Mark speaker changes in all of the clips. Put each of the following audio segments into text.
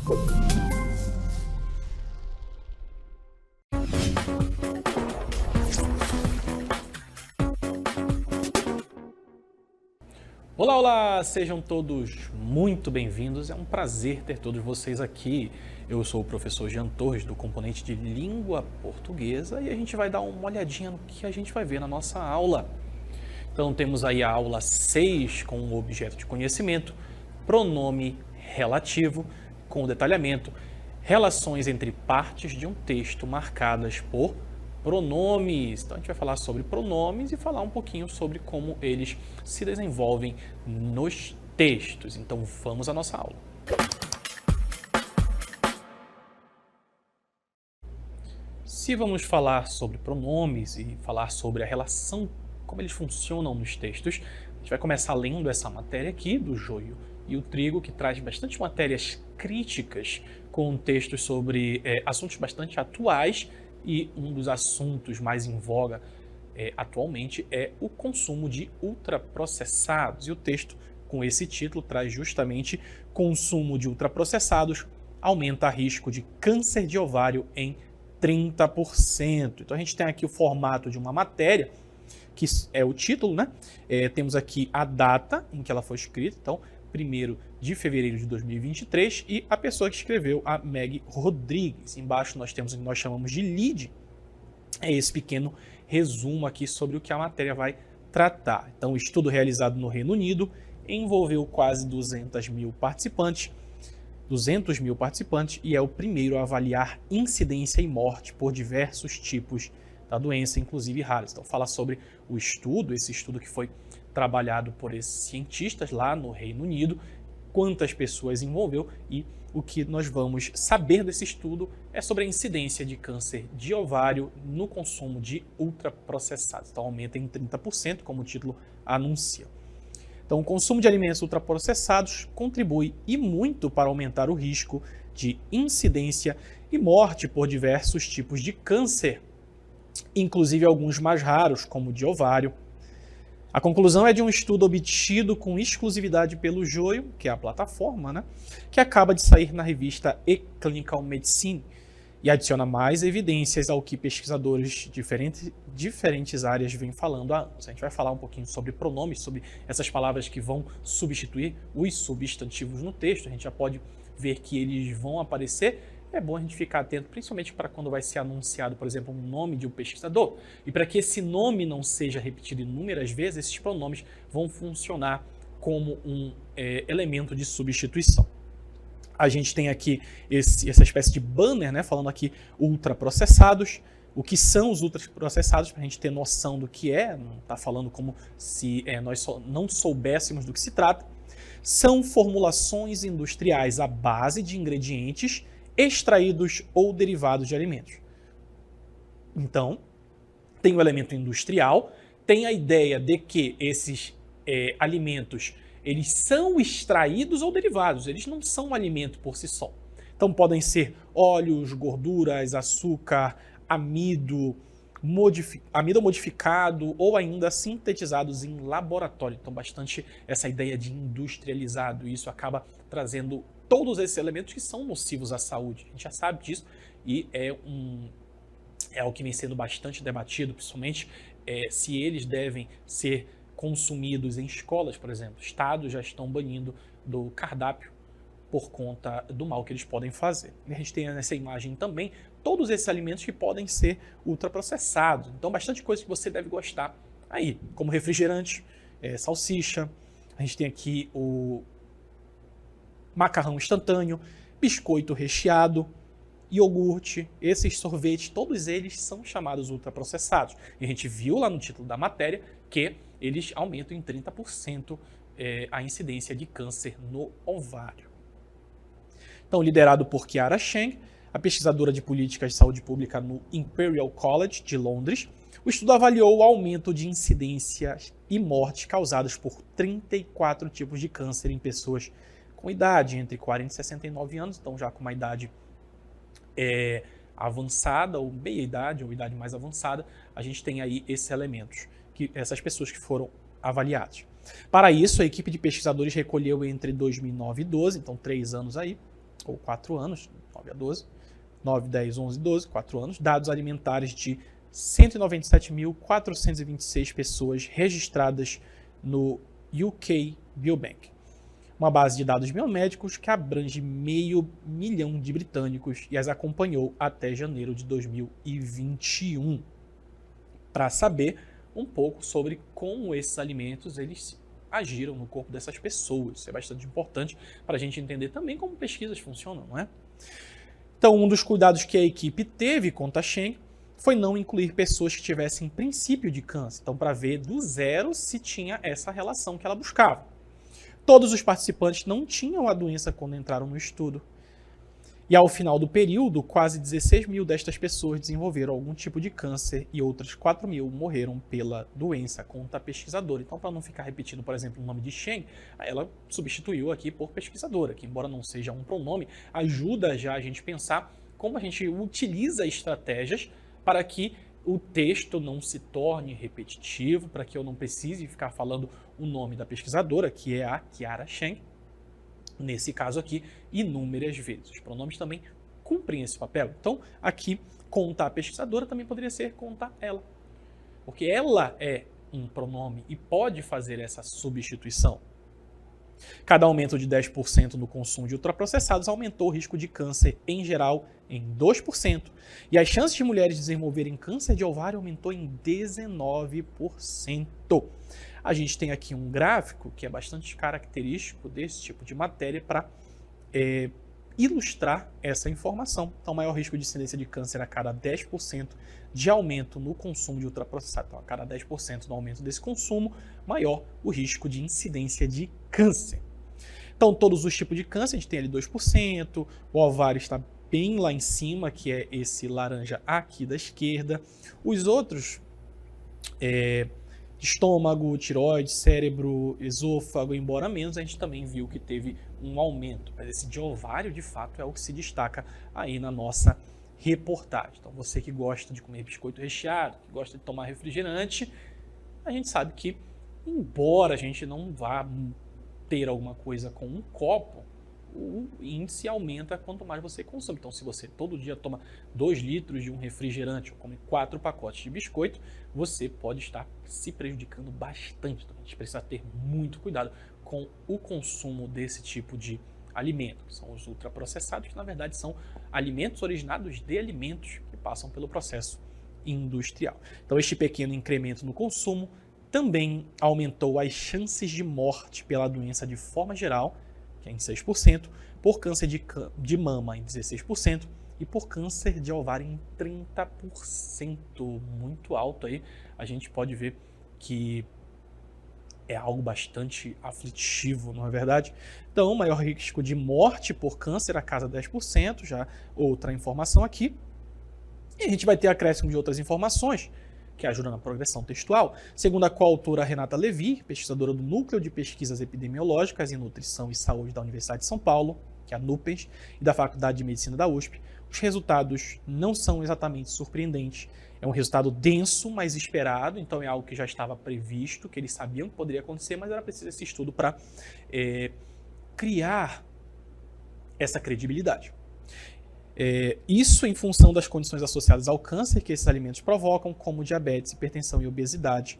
Speaker 1: Olá, olá! Sejam todos muito bem-vindos. É um prazer ter todos vocês aqui. Eu sou o professor Jean Torres, do componente de Língua Portuguesa, e a gente vai dar uma olhadinha no que a gente vai ver na nossa aula. Então, temos aí a aula 6 com o objeto de conhecimento, pronome relativo, com o detalhamento, relações entre partes de um texto marcadas por pronomes. Então, a gente vai falar sobre pronomes e falar um pouquinho sobre como eles se desenvolvem nos textos. Então, vamos à nossa aula. Se vamos falar sobre pronomes e falar sobre a relação, como eles funcionam nos textos, a gente vai começar lendo essa matéria aqui, do joio e o trigo, que traz bastante matérias críticas com textos sobre assuntos bastante atuais. E um dos assuntos mais em voga atualmente é o consumo de ultraprocessados. E o texto com esse título traz justamente: consumo de ultraprocessados aumenta risco de câncer de ovário em 30%. Então a gente tem aqui o formato de uma matéria, que é o título, né? Temos aqui a data em que ela foi escrita, então 1º de fevereiro de 2023, e a pessoa que escreveu, a Meg Rodrigues. Embaixo nós temos o que nós chamamos de lead, é esse pequeno resumo aqui sobre o que a matéria vai tratar. Então, o estudo realizado no Reino Unido envolveu quase 200 mil participantes, e é o primeiro a avaliar incidência e morte por diversos tipos da doença, inclusive raras. Então, fala sobre o estudo, esse estudo que foi trabalhado por esses cientistas lá no Reino Unido, quantas pessoas envolveu, e o que nós vamos saber desse estudo é sobre a incidência de câncer de ovário no consumo de ultraprocessados. Então aumenta em 30%, como o título anuncia. Então o consumo de alimentos ultraprocessados contribui e muito para aumentar o risco de incidência e morte por diversos tipos de câncer, inclusive alguns mais raros, como o de ovário. A conclusão é de um estudo obtido com exclusividade pelo Joio, que é a plataforma, né, que acaba de sair na revista eClinical Medicine, e adiciona mais evidências ao que pesquisadores de diferentes áreas vêm falando há anos. A gente vai falar um pouquinho sobre pronomes, sobre essas palavras que vão substituir os substantivos no texto. A gente já pode ver que eles vão aparecer. É bom a gente ficar atento, principalmente para quando vai ser anunciado, por exemplo, um nome de um pesquisador. E para que esse nome não seja repetido inúmeras vezes, esses pronomes vão funcionar como um elemento de substituição. A gente tem aqui essa espécie de banner, né, falando aqui ultraprocessados. O que são os ultraprocessados, para a gente ter noção do que é, não está falando como se nós não soubéssemos do que se trata. São formulações industriais à base de ingredientes extraídos ou derivados de alimentos. Então, tem o elemento industrial, tem a ideia de que esses alimentos eles são extraídos ou derivados, eles não são um alimento por si só. Então podem ser óleos, gorduras, açúcar, amido modificado ou ainda sintetizados em laboratório. Então bastante essa ideia de industrializado, e isso acaba trazendo todos esses elementos que são nocivos à saúde. A gente já sabe disso e é algo que vem sendo bastante debatido, principalmente se eles devem ser consumidos em escolas, por exemplo. Estados já estão banindo do cardápio por conta do mal que eles podem fazer. E a gente tem nessa imagem também todos esses alimentos que podem ser ultraprocessados. Então, bastante coisa que você deve gostar aí, como refrigerante, salsicha. A gente tem aqui o macarrão instantâneo, biscoito recheado, iogurte, esses sorvetes, todos eles são chamados ultraprocessados. E a gente viu lá no título da matéria que eles aumentam em 30% a incidência de câncer no ovário. Então, liderado por Chiara Cheng, a pesquisadora de políticas de saúde pública no Imperial College de Londres, o estudo avaliou o aumento de incidências e mortes causadas por 34 tipos de câncer em pessoas com idade entre 40 e 69 anos, então já com uma idade avançada, ou meia idade, ou idade mais avançada, a gente tem aí esses elementos, essas pessoas que foram avaliadas. Para isso, a equipe de pesquisadores recolheu entre 2009 e 2012, então 3 anos aí, ou 4 anos, 9 a 12, 9, 10, 11, 12, 4 anos, dados alimentares de 197.426 pessoas registradas no UK Biobank, uma base de dados biomédicos que abrange 500 mil de britânicos e as acompanhou até janeiro de 2021, para saber um pouco sobre como esses alimentos eles agiram no corpo dessas pessoas. Isso é bastante importante para a gente entender também como pesquisas funcionam, não é? Então, um dos cuidados que a equipe teve com a Cheng foi não incluir pessoas que tivessem princípio de câncer, então para ver do zero se tinha essa relação que ela buscava. Todos os participantes não tinham a doença quando entraram no estudo. E ao final do período, quase 16 mil destas pessoas desenvolveram algum tipo de câncer e outras 4 mil morreram pela doença, conta a pesquisadora. Então, para não ficar repetindo, por exemplo, o nome de Cheng, ela substituiu aqui por pesquisadora, que embora não seja um pronome, ajuda já a gente pensar como a gente utiliza estratégias para que o texto não se torne repetitivo, para que eu não precise ficar falando o nome da pesquisadora, que é a Chiara Cheng, nesse caso aqui, inúmeras vezes. Os pronomes também cumprem esse papel. Então, aqui, conta a pesquisadora também poderia ser conta ela, porque ela é um pronome e pode fazer essa substituição. Cada aumento de 10% no consumo de ultraprocessados aumentou o risco de câncer em geral em 2%. E as chances de mulheres desenvolverem câncer de ovário aumentou em 19%. A gente tem aqui um gráfico que é bastante característico desse tipo de matéria para ilustrar essa informação. Então, maior risco de incidência de câncer a cada 10% de aumento no consumo de ultraprocessado. Então, a cada 10% do aumento desse consumo, maior o risco de incidência de câncer. Então, todos os tipos de câncer, a gente tem ali 2%, o ovário está bem lá em cima, que é esse laranja aqui da esquerda. Os outros, estômago, tireoide, cérebro, esôfago, embora menos, a gente também viu que teve um aumento. Mas esse de ovário, de fato, é o que se destaca aí na nossa reportagem. Então, você que gosta de comer biscoito recheado, que gosta de tomar refrigerante, a gente sabe que, embora a gente não vá ter alguma coisa com um copo, o índice aumenta quanto mais você consome. Então, se você todo dia toma 2 litros de um refrigerante ou come 4 pacotes de biscoito, você pode estar se prejudicando bastante. Então, a gente precisa ter muito cuidado com o consumo desse tipo de alimento, que são os ultraprocessados, que na verdade são alimentos originados de alimentos que passam pelo processo industrial. Então, este pequeno incremento no consumo também aumentou as chances de morte pela doença de forma geral, que é em 6%, por câncer de mama em 16% e por câncer de ovário em 30%. Muito alto aí. A gente pode ver que é algo bastante aflitivo, não é verdade? Então, maior risco de morte por câncer a cada 10%, já outra informação aqui. E a gente vai ter acréscimo de outras informações que ajudam na progressão textual, segundo a coautora Renata Levi, pesquisadora do Núcleo de Pesquisas Epidemiológicas em Nutrição e Saúde da Universidade de São Paulo, que é a NUPES, e da Faculdade de Medicina da USP, os resultados não são exatamente surpreendentes. É um resultado denso, mas esperado, então é algo que já estava previsto, que eles sabiam que poderia acontecer, mas era preciso esse estudo para criar essa credibilidade. Isso em função das condições associadas ao câncer que esses alimentos provocam, como diabetes, hipertensão e obesidade,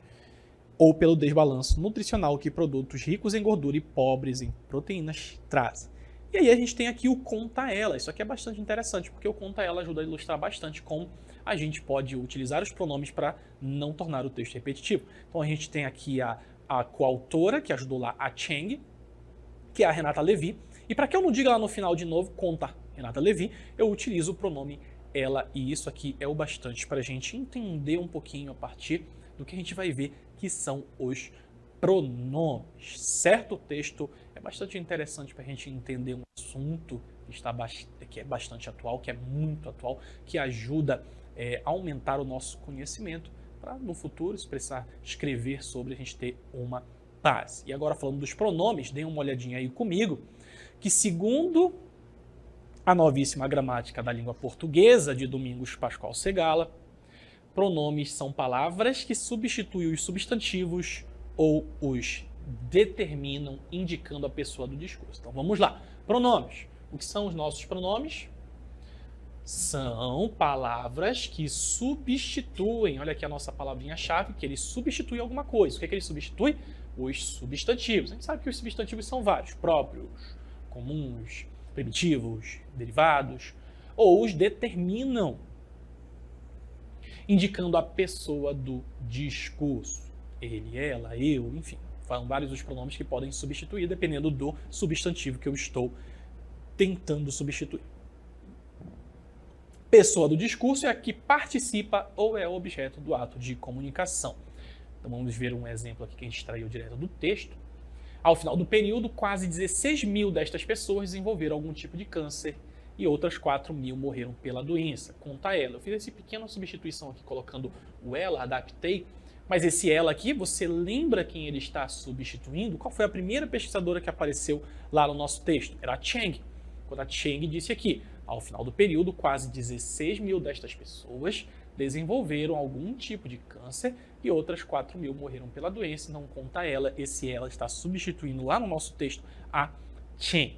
Speaker 1: ou pelo desbalanço nutricional que produtos ricos em gordura e pobres em proteínas trazem. E aí a gente tem aqui o conta ela. Isso aqui é bastante interessante, porque o conta ela ajuda a ilustrar bastante como a gente pode utilizar os pronomes para não tornar o texto repetitivo. Então a gente tem aqui a coautora, que ajudou lá a Cheng, que é a Renata Levi. E para que eu não diga lá no final de novo, conta Renata Levi, eu utilizo o pronome ela, e isso aqui é o bastante para a gente entender um pouquinho a partir do que a gente vai ver que são os pronomes, certo? O texto é bastante interessante para a gente entender um assunto que é bastante atual, que é muito atual, que ajuda a aumentar o nosso conhecimento para no futuro, se precisar escrever sobre, a gente ter uma base. E agora falando dos pronomes, deem uma olhadinha aí comigo, que segundo a novíssima gramática da língua portuguesa de Domingos Pascoal Segala, pronomes são palavras que substituem os substantivos ou os determinam, indicando a pessoa do discurso. Então vamos lá. Pronomes. O que são os nossos pronomes? São palavras que substituem, olha aqui a nossa palavrinha-chave, que ele substitui alguma coisa. O que é que ele substitui? Os substantivos. A gente sabe que os substantivos são vários, próprios, comuns, primitivos, derivados, ou os determinam, indicando a pessoa do discurso. Ele, ela, eu, enfim. São vários os pronomes que podem substituir, dependendo do substantivo que eu estou tentando substituir. Pessoa do discurso é a que participa ou é objeto do ato de comunicação. Então vamos ver um exemplo aqui que a gente extraiu direto do texto. Ao final do período, quase 16 mil destas pessoas desenvolveram algum tipo de câncer e outras 4 mil morreram pela doença. Conta ela. Eu fiz essa pequena substituição aqui colocando o ela, adaptei, mas esse ela aqui, você lembra quem ele está substituindo? Qual foi a primeira pesquisadora que apareceu lá no nosso texto? Era a Cheng. Quando a Cheng disse aqui, ao final do período, quase 16 mil destas pessoas desenvolveram algum tipo de câncer e outras 4 mil morreram pela doença. Não conta ela, esse ela está substituindo lá no nosso texto a Cheng.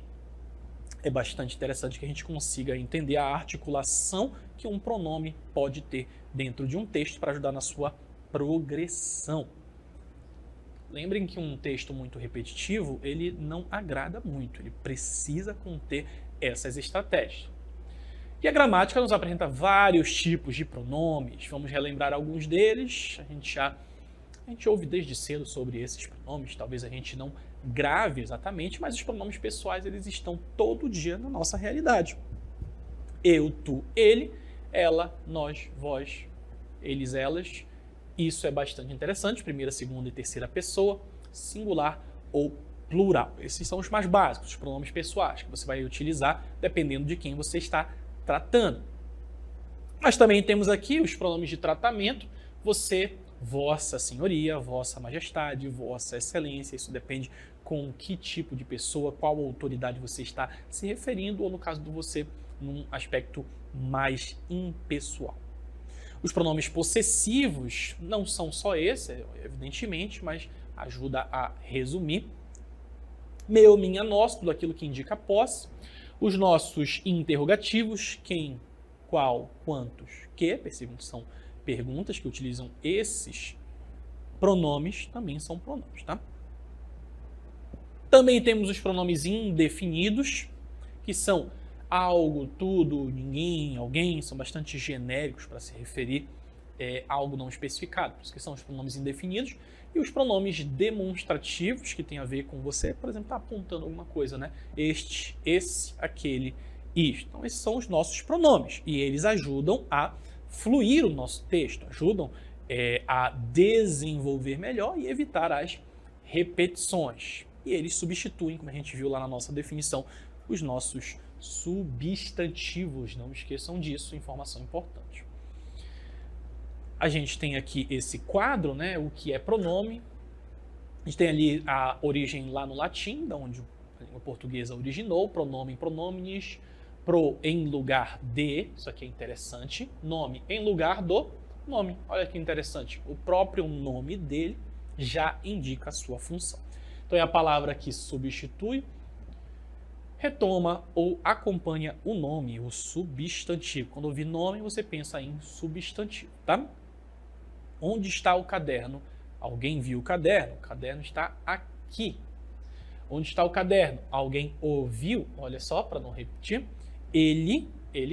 Speaker 1: É bastante interessante que a gente consiga entender a articulação que um pronome pode ter dentro de um texto para ajudar na sua progressão. Lembrem que um texto muito repetitivo, ele não agrada muito, ele precisa conter essas estratégias. E a gramática nos apresenta vários tipos de pronomes. Vamos relembrar alguns deles. A gente ouve desde cedo sobre esses pronomes. Talvez a gente não grave exatamente, mas os pronomes pessoais eles estão todo dia na nossa realidade. Eu, tu, ele, ela, nós, vós, eles, elas. Isso é bastante interessante. Primeira, segunda e terceira pessoa, singular ou plural. Esses são os mais básicos, os pronomes pessoais, que você vai utilizar dependendo de quem você está tratando. Mas também temos aqui os pronomes de tratamento, você, vossa senhoria, vossa majestade, vossa excelência, isso depende com que tipo de pessoa, qual autoridade você está se referindo, ou no caso do você, num aspecto mais impessoal. Os pronomes possessivos não são só esse, evidentemente, mas ajuda a resumir. Meu, minha, nosso, tudo aquilo que indica posse. Os nossos interrogativos, quem, qual, quantos, que, percebam que são perguntas que utilizam esses pronomes, também são pronomes, tá? Também temos os pronomes indefinidos, que são algo, tudo, ninguém, alguém, são bastante genéricos para se referir a algo não especificado, por isso que são os pronomes indefinidos. E os pronomes demonstrativos, que tem a ver com você, por exemplo, está apontando alguma coisa, né? Este, esse, aquele, isto. Então, esses são os nossos pronomes. E eles ajudam a fluir o nosso texto, ajudam a desenvolver melhor e evitar as repetições. E eles substituem, como a gente viu lá na nossa definição, os nossos substantivos. Não esqueçam disso, informação importante. A gente tem aqui esse quadro, né, o que é pronome. A gente tem ali a origem lá no latim, da onde a língua portuguesa originou, pronome, pronominis, pro em lugar de, isso aqui é interessante, nome em lugar do nome. Olha que interessante, o próprio nome dele já indica a sua função. Então é a palavra que substitui, retoma ou acompanha o nome, o substantivo. Quando ouvir nome, você pensa em substantivo, tá? Onde está o caderno? Alguém viu o caderno? O caderno está aqui. Onde está o caderno? Alguém ouviu? Olha só, para não repetir. Ele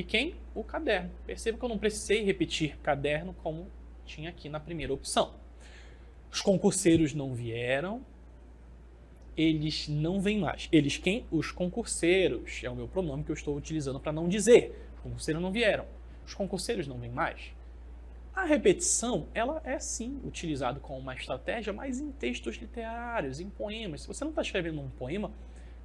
Speaker 1: quem? O caderno. Perceba que eu não precisei repetir caderno como tinha aqui na primeira opção. Os concurseiros não vieram. Eles não vêm mais. Eles quem? Os concurseiros. É o meu pronome que eu estou utilizando para não dizer. Os concurseiros não vieram. Os concurseiros não vêm mais. A repetição, ela é sim utilizada como uma estratégia, mas em textos literários, em poemas. Se você não está escrevendo um poema,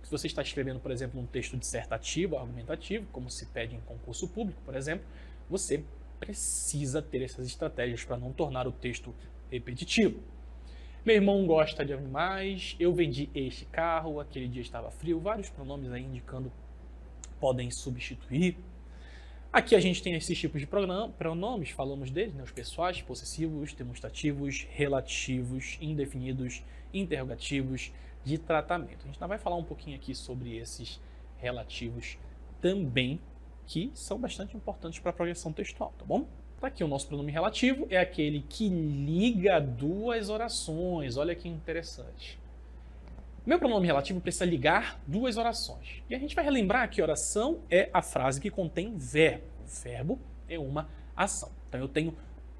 Speaker 1: se você está escrevendo, por exemplo, um texto dissertativo, argumentativo, como se pede em concurso público, por exemplo, você precisa ter essas estratégias para não tornar o texto repetitivo. Meu irmão gosta de animais, eu vendi este carro, aquele dia estava frio, vários pronomes aí indicando podem substituir. Aqui a gente tem esses tipos de pronomes, falamos deles, né? Os pessoais, possessivos, demonstrativos, relativos, indefinidos, interrogativos, de tratamento. A gente ainda vai falar um pouquinho aqui sobre esses relativos também, que são bastante importantes para a progressão textual, tá bom? Tá aqui o nosso pronome relativo, é aquele que liga duas orações. Olha que interessante. Meu pronome relativo precisa ligar duas orações. E a gente vai relembrar que oração é a frase que contém verbo. O verbo é uma ação. Então eu tenho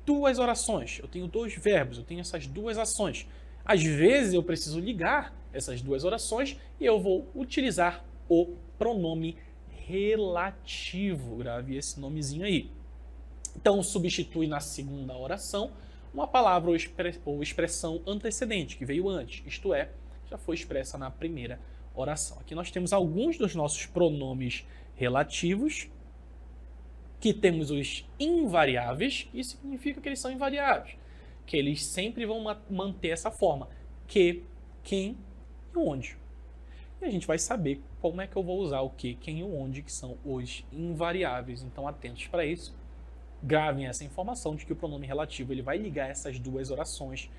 Speaker 1: duas orações, eu tenho dois verbos, eu tenho essas duas ações. Às vezes eu preciso ligar essas duas orações e eu vou utilizar o pronome relativo. Grave esse nomezinho aí. Então substitui na segunda oração uma palavra ou expressão antecedente, que veio antes, isto é, já foi expressa na primeira oração. Aqui nós temos alguns dos nossos pronomes relativos, que temos os invariáveis, isso significa que eles são invariáveis, que eles sempre vão manter essa forma, que, quem e onde. E a gente vai saber como é que eu vou usar o que, quem e o onde, que são os invariáveis. Então, atentos para isso. Gravem essa informação de que o pronome relativo ele vai ligar essas duas orações,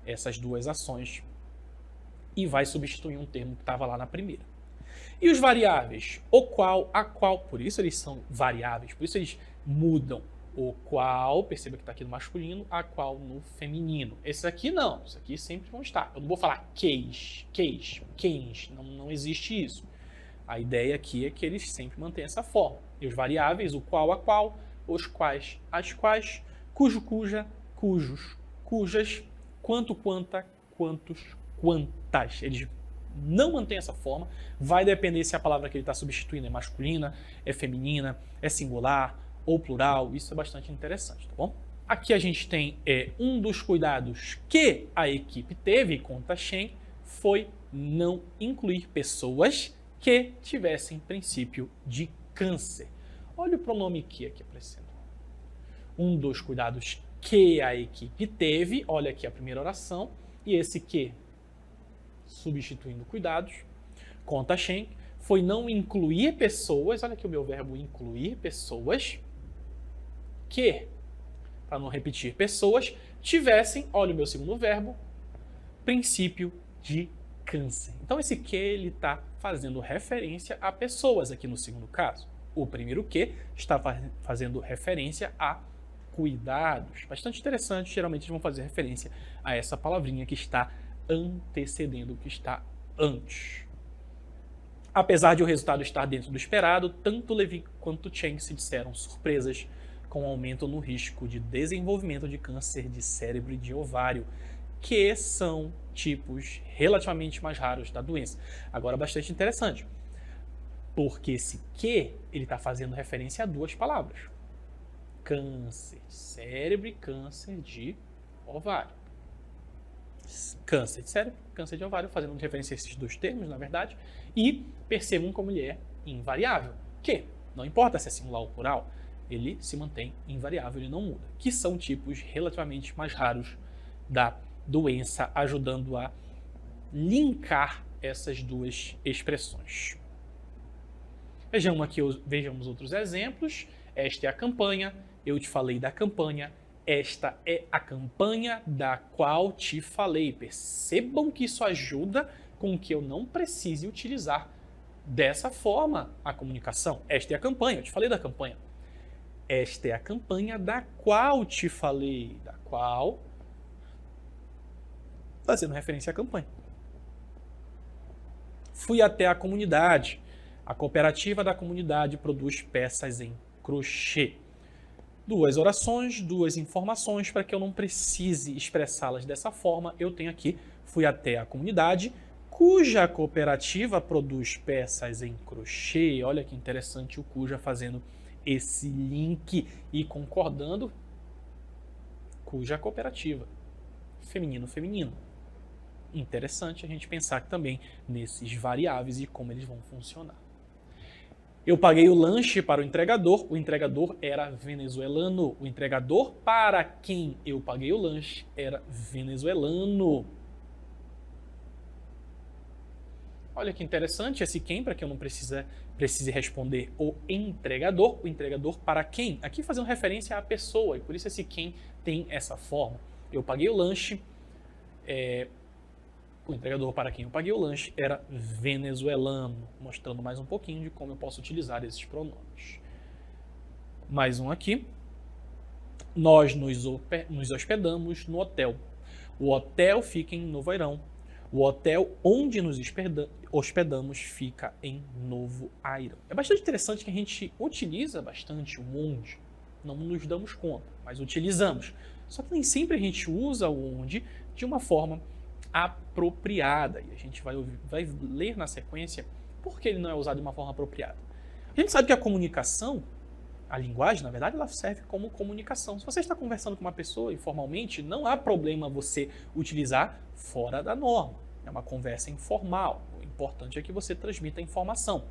Speaker 1: essas duas ações, e vai substituir um termo que estava lá na primeira. E os variáveis? O qual, a qual, por isso eles são variáveis, por isso eles mudam. O qual, perceba que está aqui no masculino, a qual no feminino. Esses aqui não, esses aqui sempre vão estar. Eu não vou falar queis, não existe isso. A ideia aqui é que eles sempre mantêm essa forma. E os variáveis, o qual, a qual, os quais, as quais, cujo, cuja, cujos, cujas, quanto, quanta, quantos, quantas. Eles não mantêm essa forma, vai depender se a palavra que ele está substituindo é masculina, é feminina, é singular ou plural. Isso é bastante interessante, tá bom? Aqui a gente tem um dos cuidados que a equipe teve, conta Shen, foi não incluir pessoas que tivessem princípio de câncer. Olha o pronome que aqui aparecendo. Um dos cuidados que a equipe teve, olha aqui a primeira oração, e esse que, substituindo cuidados, conta Shen, foi não incluir pessoas, olha aqui o meu verbo incluir pessoas, que, para não repetir, pessoas tivessem, olha o meu segundo verbo, princípio de câncer. Então esse que ele está fazendo referência a pessoas aqui no segundo caso. O primeiro que está fazendo referência a cuidados. Bastante interessante, geralmente eles vão fazer referência a essa palavrinha que está antecedendo o que está antes. Apesar de o resultado estar dentro do esperado, tanto Levi quanto Cheng se disseram surpresas com o aumento no risco de desenvolvimento de câncer de cérebro e de ovário, que são tipos relativamente mais raros da doença. Agora, bastante interessante, porque esse que ele está fazendo referência a duas palavras: câncer de cérebro e câncer de ovário. Câncer de cérebro, câncer de ovário, fazendo referência a esses dois termos, na verdade, e percebam como ele é invariável, que não importa se é singular ou plural, ele se mantém invariável, ele não muda, que são tipos relativamente mais raros da doença, ajudando a linkar essas duas expressões. Vejamos outros exemplos. Esta é a campanha, eu te falei da campanha, esta é a campanha da qual te falei. Percebam que isso ajuda com que eu não precise utilizar dessa forma a comunicação. Esta é a campanha, eu te falei da campanha. Esta é a campanha da qual te falei, da qual, fazendo referência à campanha. Fui até a comunidade. A cooperativa da comunidade produz peças em crochê. Duas orações, duas informações, para que eu não precise expressá-las dessa forma. Eu tenho aqui, fui até a comunidade, cuja cooperativa produz peças em crochê. Olha que interessante o cuja fazendo esse link e concordando. Cuja cooperativa. Feminino, feminino. Interessante a gente pensar também nesses variáveis e como eles vão funcionar. Eu paguei o lanche para o entregador era venezuelano. O entregador para quem eu paguei o lanche era venezuelano. Olha que interessante esse quem, para que eu não precise responder o entregador para quem? Aqui fazendo referência à pessoa, e por isso esse quem tem essa forma. Eu paguei o lanche O entregador para quem eu paguei o lanche era venezuelano, mostrando mais um pouquinho de como eu posso utilizar esses pronomes. Mais um aqui. Nós nos hospedamos no hotel. O hotel fica em Novo Airão. O hotel onde nos hospedamos fica em Novo Airão. É bastante interessante que a gente utiliza bastante o onde. Não nos damos conta, mas utilizamos. Só que nem sempre a gente usa o onde de uma forma apropriada. E a gente vai ler na sequência por que ele não é usado de uma forma apropriada. A gente sabe que a comunicação, a linguagem, na verdade, ela serve como comunicação. Se você está conversando com uma pessoa informalmente, não há problema você utilizar fora da norma. É uma conversa informal. O importante é que você transmita a informação.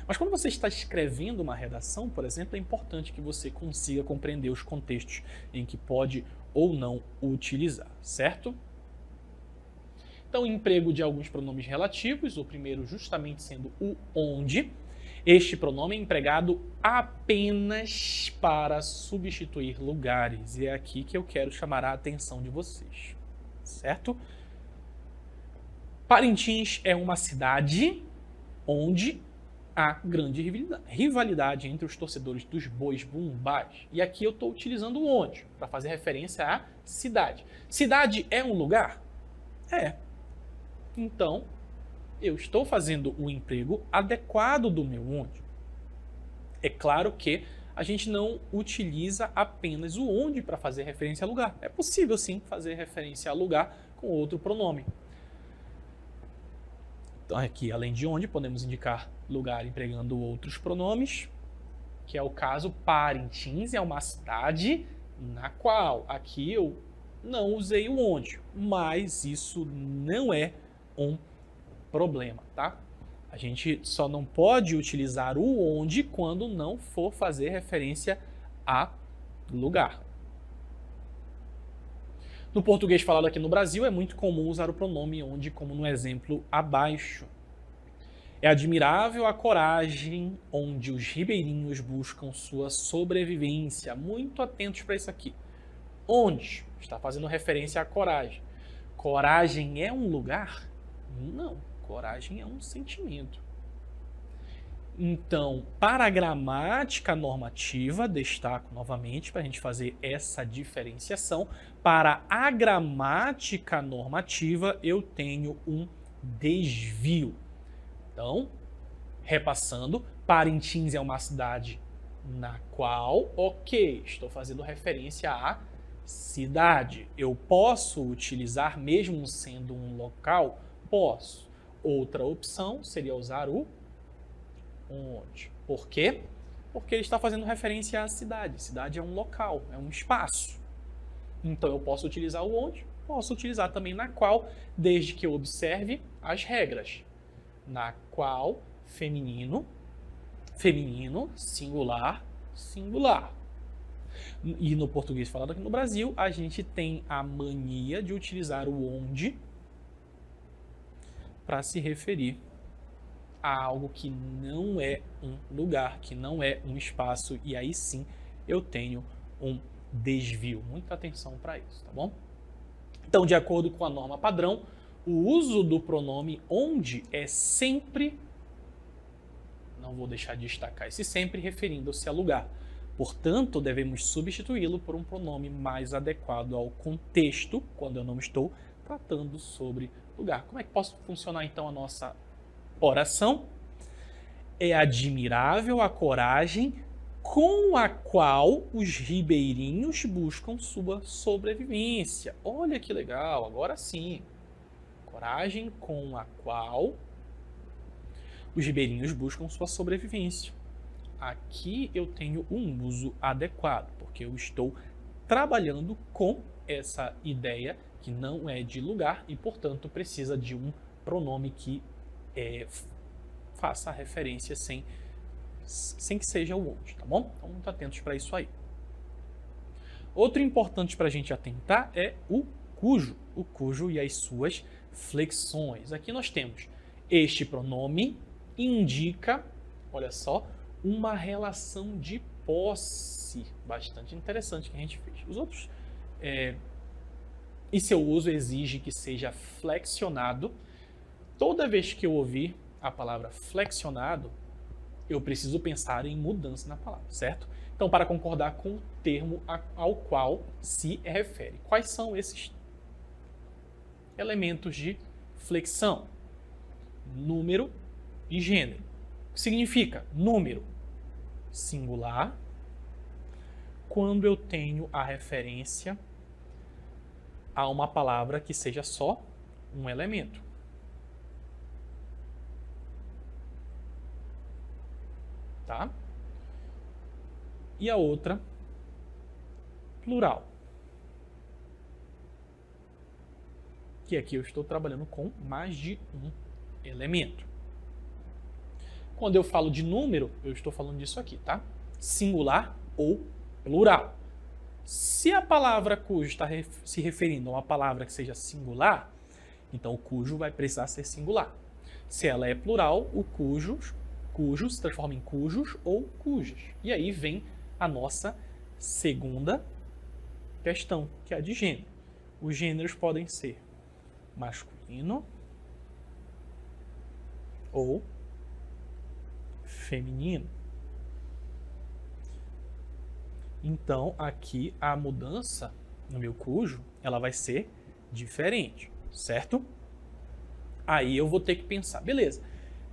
Speaker 1: Mas quando você está escrevendo uma redação, por exemplo, é importante que você consiga compreender os contextos em que pode ou não utilizar, certo? Então, emprego de alguns pronomes relativos, o primeiro justamente sendo o onde. Este pronome é empregado apenas para substituir lugares. E é aqui que eu quero chamar a atenção de vocês, certo? Parintins é uma cidade onde há grande rivalidade entre os torcedores dos Bois Bumbás. E aqui eu estou utilizando o onde, para fazer referência à cidade. Cidade é um lugar? É. Então, eu estou fazendo o emprego adequado do meu onde. É claro que a gente não utiliza apenas o onde para fazer referência a lugar. É possível, sim, fazer referência a lugar com outro pronome. Então, aqui, além de onde, podemos indicar lugar empregando outros pronomes, que é o caso Parintins, é uma cidade na qual aqui eu não usei o onde, mas isso não é um problema, tá? A gente só não pode utilizar o onde quando não for fazer referência a lugar. No português falado aqui no Brasil, é muito comum usar o pronome onde, como no exemplo abaixo. É admirável a coragem onde os ribeirinhos buscam sua sobrevivência. Muito atentos para isso aqui. Onde? Está fazendo referência à coragem. Coragem é um lugar? Não. Coragem é um sentimento. Então, para a gramática normativa, destaco novamente para a gente fazer essa diferenciação, para a gramática normativa eu tenho um desvio. Então, repassando, Parintins é uma cidade na qual, ok, estou fazendo referência à cidade. Eu posso utilizar, mesmo sendo um local? Posso. Outra opção seria usar o onde. Por quê? Porque ele está fazendo referência à cidade. Cidade é um local, é um espaço. Então eu posso utilizar o onde, posso utilizar também na qual, desde que eu observe as regras. Na qual, feminino, feminino, singular, singular. E no português falado aqui no Brasil, a gente tem a mania de utilizar o onde para se referir a algo que não é um lugar, que não é um espaço, e aí sim eu tenho um desvio. Muita atenção para isso, tá bom? Então, de acordo com a norma padrão, o uso do pronome onde é sempre, não vou deixar de destacar esse sempre, referindo-se a lugar. Portanto, devemos substituí-lo por um pronome mais adequado ao contexto, quando eu não estou tratando sobre lugar. Como é que posso funcionar então a nossa oração? É admirável a coragem com a qual os ribeirinhos buscam sua sobrevivência. Olha que legal, agora sim. Coragem com a qual os ribeirinhos buscam sua sobrevivência. Aqui eu tenho um uso adequado, porque eu estou trabalhando com essa ideia que não é de lugar e, portanto, precisa de um pronome que faça a referência sem que seja o onde, tá bom? Então, muito atentos para isso aí. Outro importante para a gente atentar é o cujo e as suas flexões. Aqui nós temos este pronome indica, olha só, uma relação de posse bastante interessante que a gente fez. Os outros e seu uso exige que seja flexionado. Toda vez que eu ouvir a palavra flexionado, eu preciso pensar em mudança na palavra, certo? Então, para concordar com o termo ao qual se refere. Quais são esses elementos de flexão? Número e gênero. O que significa? Número singular, quando eu tenho a referência a uma palavra que seja só um elemento. Tá? E a outra, plural. Que aqui eu estou trabalhando com mais de um elemento. Quando eu falo de número, eu estou falando disso aqui, tá? Singular ou plural. Se a palavra cujo está se referindo a uma palavra que seja singular, então o cujo vai precisar ser singular. Se ela é plural, o cujo se transforma em cujos ou cujas. E aí vem a nossa segunda questão, que é a de gênero. Os gêneros podem ser masculino ou feminino. Então, aqui a mudança no meu cujo, ela vai ser diferente, certo? Aí eu vou ter que pensar, beleza,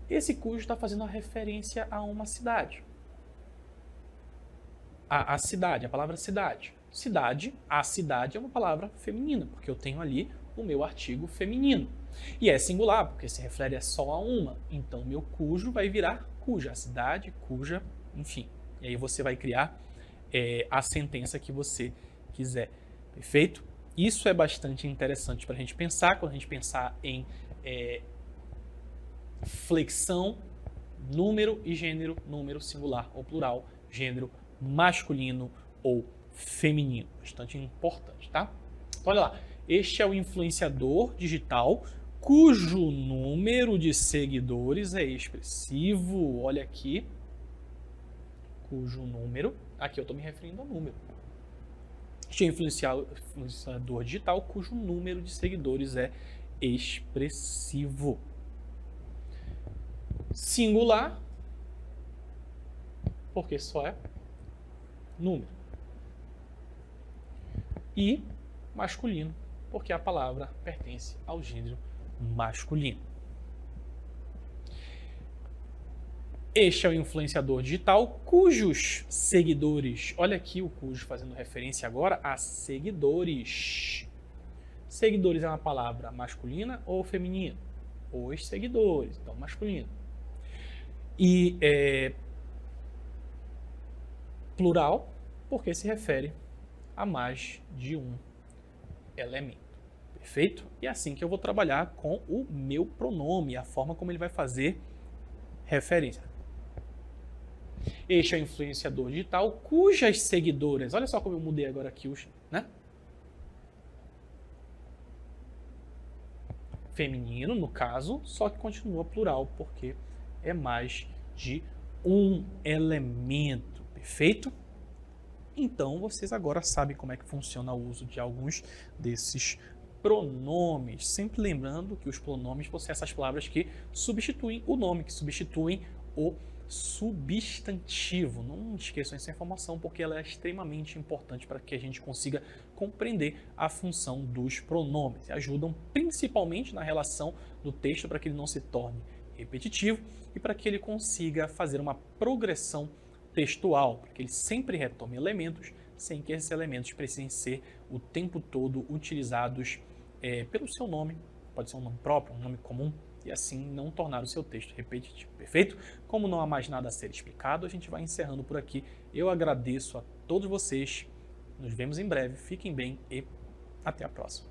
Speaker 1: esse cujo está fazendo a referência a uma cidade. A cidade, a palavra cidade. A cidade é uma palavra feminina, porque eu tenho ali o meu artigo feminino. E é singular, porque se refere só a uma. Então, meu cujo vai virar cuja, a cidade, cuja, enfim. E aí você vai criar a sentença que você quiser. Perfeito? Isso é bastante interessante para a gente pensar, quando a gente pensar em flexão, número e gênero, número singular ou plural, gênero masculino ou feminino. Bastante importante, tá? Então, olha lá. Este é o influenciador digital cujo número de seguidores é expressivo. Olha aqui. Cujo número. Aqui eu estou me referindo ao número. Este é o influenciador digital cujo número de seguidores é expressivo. Singular, porque só é número. E masculino, porque a palavra pertence ao gênero masculino. Este é o influenciador digital cujos seguidores, olha aqui o cujo fazendo referência agora a seguidores. Seguidores é uma palavra masculina ou feminina? Os seguidores, então masculino. E plural, porque se refere a mais de um elemento. Perfeito? E é assim que eu vou trabalhar com o meu pronome, a forma como ele vai fazer referência. Este é o influenciador digital cujas seguidoras, olha só como eu mudei agora aqui os, né? Feminino, no caso, só que continua plural, porque é mais de um elemento. Perfeito? Então, vocês agora sabem como é que funciona o uso de alguns desses pronomes. Sempre lembrando que os pronomes possuem essas palavras que substituem o nome, que substituem o substantivo. Não esqueçam essa informação, porque ela é extremamente importante para que a gente consiga compreender a função dos pronomes. E ajudam principalmente na relação do texto para que ele não se torne repetitivo e para que ele consiga fazer uma progressão textual, para que ele sempre retome elementos sem que esses elementos precisem ser o tempo todo utilizados pelo seu nome, pode ser um nome próprio, um nome comum, e assim não tornar o seu texto repetitivo, perfeito? Como não há mais nada a ser explicado, a gente vai encerrando por aqui. Eu agradeço a todos vocês, nos vemos em breve, fiquem bem e até a próxima.